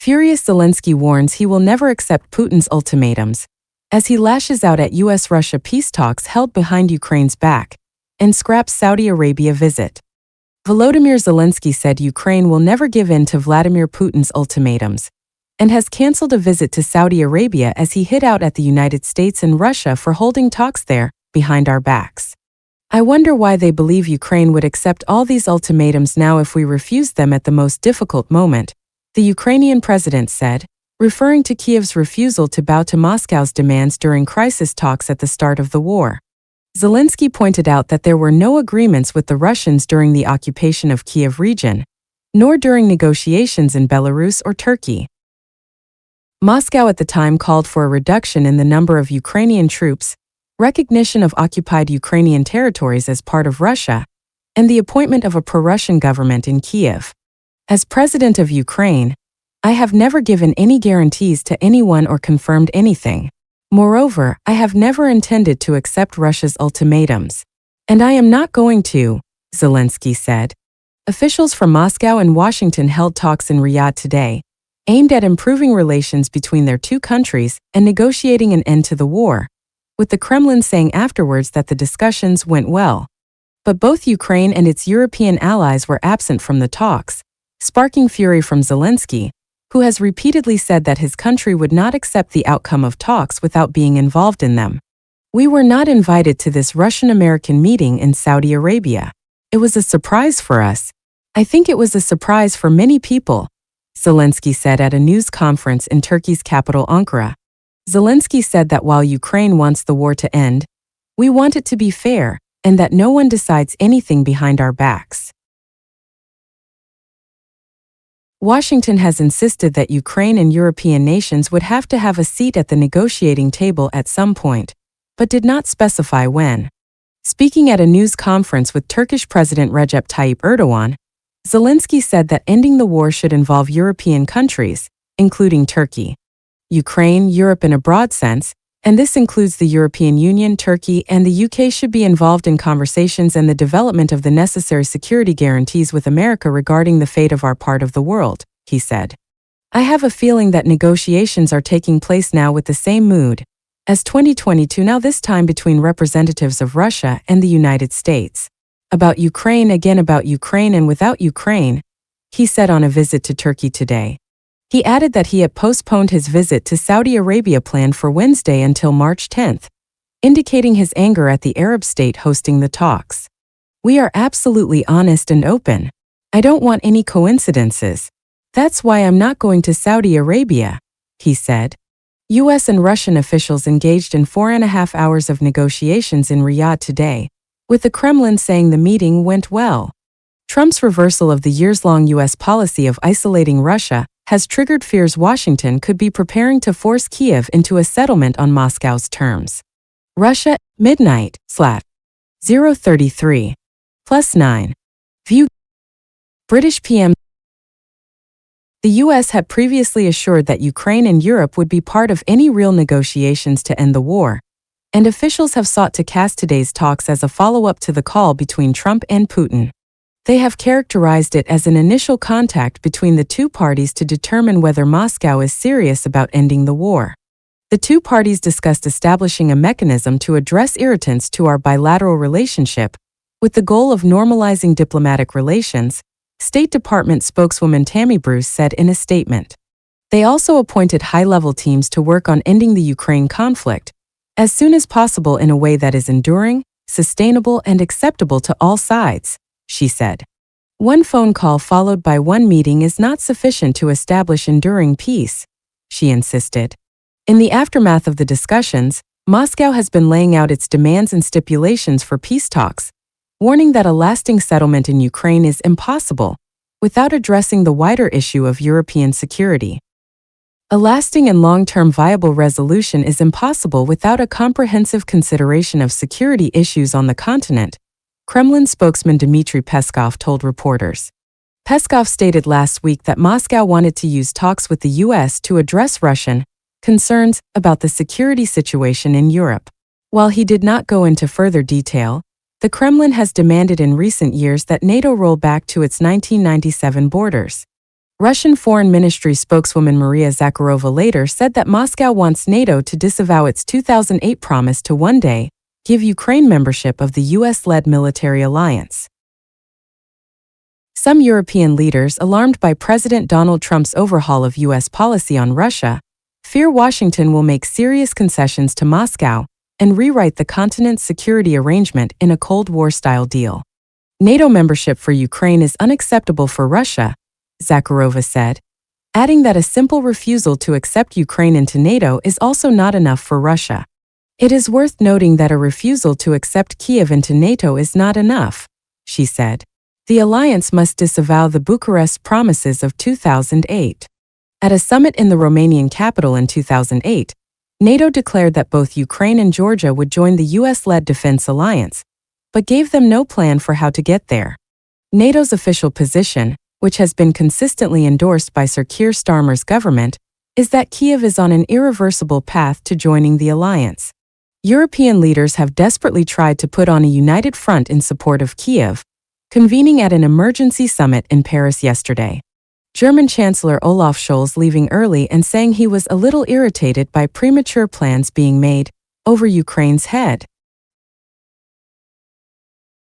Furious Zelensky warns he will never accept Putin's ultimatums, as he lashes out at US-Russia peace talks held behind Ukraine's back, and scraps Saudi Arabia visit. Volodymyr Zelensky said Ukraine will never give in to Vladimir Putin's ultimatums, and has cancelled a visit to Saudi Arabia as he hit out at the United States and Russia for holding talks there, behind our backs. I wonder why they believe Ukraine would accept all these ultimatums now if we refuse them at the most difficult moment, the Ukrainian president said, referring to Kyiv's refusal to bow to Moscow's demands during crisis talks at the start of the war. Zelensky pointed out that there were no agreements with the Russians during the occupation of Kyiv region, nor during negotiations in Belarus or Turkey. Moscow at the time called for a reduction in the number of Ukrainian troops, recognition of occupied Ukrainian territories as part of Russia, and the appointment of a pro-Russian government in Kyiv. As president of Ukraine, I have never given any guarantees to anyone or confirmed anything. Moreover, I have never intended to accept Russia's ultimatums. And I am not going to, Zelensky said. Officials from Moscow and Washington held talks in Riyadh today, aimed at improving relations between their two countries and negotiating an end to the war, with the Kremlin saying afterwards that the discussions went well. But both Ukraine and its European allies were absent from the talks, sparking fury from Zelensky, who has repeatedly said that his country would not accept the outcome of talks without being involved in them. We were not invited to this Russian-American meeting in Saudi Arabia. It was a surprise for us. I think it was a surprise for many people, Zelensky said at a news conference in Turkey's capital Ankara. Zelensky said that while Ukraine wants the war to end, we want it to be fair, and that no one decides anything behind our backs. Washington has insisted that Ukraine and European nations would have to have a seat at the negotiating table at some point, but did not specify when. Speaking at a news conference with Turkish President Recep Tayyip Erdogan, Zelensky said that ending the war should involve European countries, including Turkey, Ukraine, Europe in a broad sense, and this includes the European Union, Turkey, and the UK should be involved in conversations and the development of the necessary security guarantees with America regarding the fate of our part of the world, he said. I have a feeling that negotiations are taking place now with the same mood as 2022, now this time between representatives of Russia and the United States. About Ukraine, again about Ukraine and without Ukraine, he said on a visit to Turkey today. He added that he had postponed his visit to Saudi Arabia planned for Wednesday until March 10th, indicating his anger at the Arab state hosting the talks. We are absolutely honest and open. I don't want any coincidences. That's why I'm not going to Saudi Arabia, he said. US and Russian officials engaged in 4.5 hours of negotiations in Riyadh today, with the Kremlin saying the meeting went well. Trump's reversal of the years-long US policy of isolating Russia has triggered fears Washington could be preparing to force Kyiv into a settlement on Moscow's terms. Russia, midnight, /033. +9. View. British PM. The US had previously assured that Ukraine and Europe would be part of any real negotiations to end the war, and officials have sought to cast today's talks as a follow-up to the call between Trump and Putin. They have characterized it as an initial contact between the two parties to determine whether Moscow is serious about ending the war. The two parties discussed establishing a mechanism to address irritants to our bilateral relationship, with the goal of normalizing diplomatic relations, State Department spokeswoman Tammy Bruce said in a statement. They also appointed high-level teams to work on ending the Ukraine conflict as soon as possible in a way that is enduring, sustainable, and acceptable to all sides, she said. One phone call followed by one meeting is not sufficient to establish enduring peace, she insisted. In the aftermath of the discussions, Moscow has been laying out its demands and stipulations for peace talks, warning that a lasting settlement in Ukraine is impossible without addressing the wider issue of European security. A lasting and long-term viable resolution is impossible without a comprehensive consideration of security issues on the continent, Kremlin spokesman Dmitry Peskov told reporters. Peskov stated last week that Moscow wanted to use talks with the US to address Russian concerns about the security situation in Europe. While he did not go into further detail, the Kremlin has demanded in recent years that NATO roll back to its 1997 borders. Russian Foreign Ministry spokeswoman Maria Zakharova later said that Moscow wants NATO to disavow its 2008 promise to one day give Ukraine membership of the US-led military alliance. Some European leaders, alarmed by President Donald Trump's overhaul of US policy on Russia, fear Washington will make serious concessions to Moscow and rewrite the continent's security arrangement in a Cold War-style deal. NATO membership for Ukraine is unacceptable for Russia, Zakharova said, adding that a simple refusal to accept Ukraine into NATO is also not enough for Russia. It is worth noting that a refusal to accept Kiev into NATO is not enough, she said. The alliance must disavow the Bucharest promises of 2008. At a summit in the Romanian capital in 2008, NATO declared that both Ukraine and Georgia would join the US-led defense alliance, but gave them no plan for how to get there. NATO's official position, which has been consistently endorsed by Sir Keir Starmer's government, is that Kiev is on an irreversible path to joining the alliance. European leaders have desperately tried to put on a united front in support of Kiev, convening at an emergency summit in Paris yesterday. German Chancellor Olaf Scholz leaving early and saying he was a little irritated by premature plans being made over Ukraine's head.